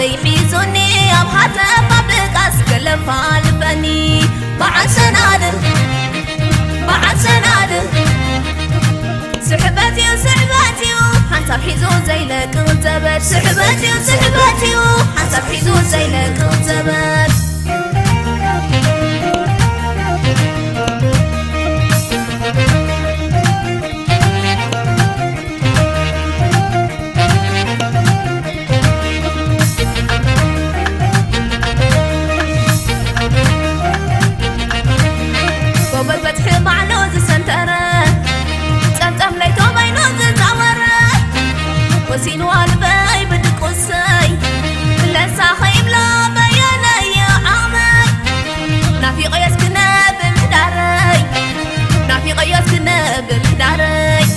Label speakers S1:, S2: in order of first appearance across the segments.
S1: بأبي حيزوني أبحث قبلك أسكلف الفني بعد سنادر سحبتي وسحبتي حسب حيزو زي لك وزبد سحبتي وسحبتي حسب حيزو زي لك وزبد وسينو الباي بدك قصي لسا خيم لا بيانا يا عمي نافي قياس كنا بمداري نافي قياس كنا بمداري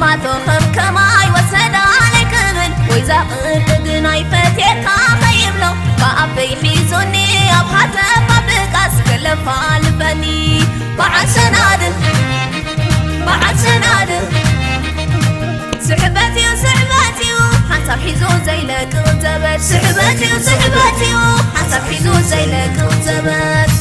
S1: ما تخف كماي وسد عليك من وإذا قلت دناي فتيك خيب له فأبي حيزوني أبحث قبلك أسكلف الفني بعد سنادر سحبتي وسحبتي حسب حيزو زي لك وزبد سحبتي وسحبتي حسب حيزو زي لك وزبد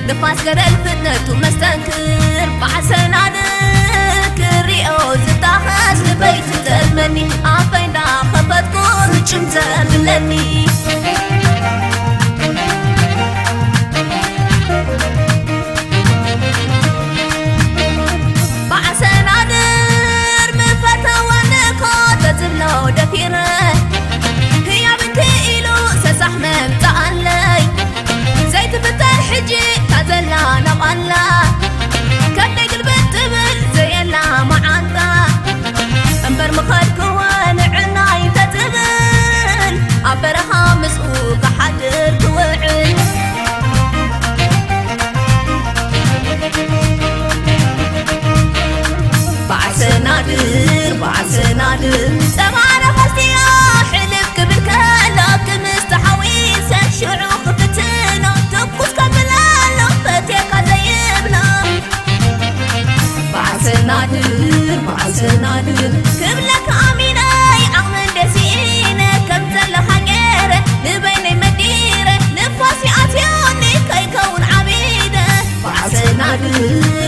S1: نفاس قرل فتنة ومستنكر بعسن عدك الرئو زتاخس لبيت تلمني عفين دا خفت كون شمزة ملني بعسن عدر مفتة ونكو تزبلو دفيرة هي بنتي إلو سسح ممتعن لي زي تفتح حجي تزلا نبقلا كدي قلبت تبل زي اللي معانتا انبر مخلك ونعناي تتبل عبرها مسؤوك حدر توعل بعد سنادر سمعنا فاستيا حلف قبل كلاك مستحويسة شعوق فتنة تبقص كبلالو فتيك زيبنا بعد سنادر كبلك عميناي عمل دسينة كم زلها غيره لبين المديرة نفاسي عطيوني كي كون عبيدة بعد سنادر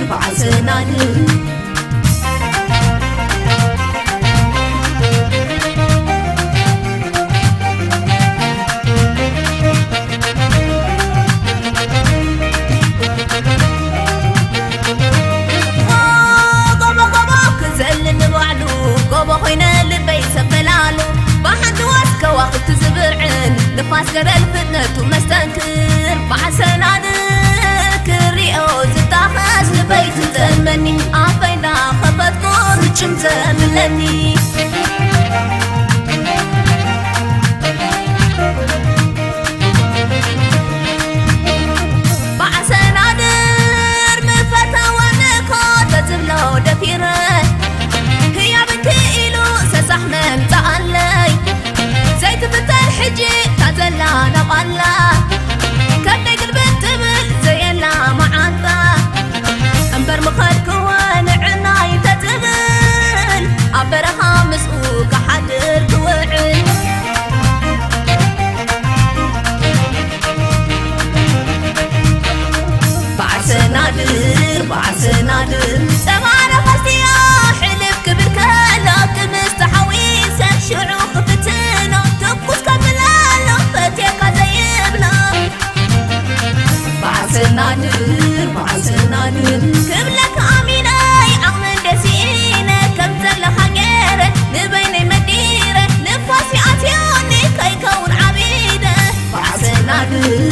S1: نفاس قرل فتنة ومستنكر بعسن عدك الرئو زتاخس لبيت تلمني عفين دا خفت كون شمزة ملني بعسن عدر مفتة ونكو تزبلو دفيرة هي بنتي إلو سسح ممتعن لي زي تفتح حجي تزلا نبقلا كدي قلبت تبل زي اللي معانتا انبر مخلك ونعناي تتبل عبرها مسؤوك حد
S2: يبل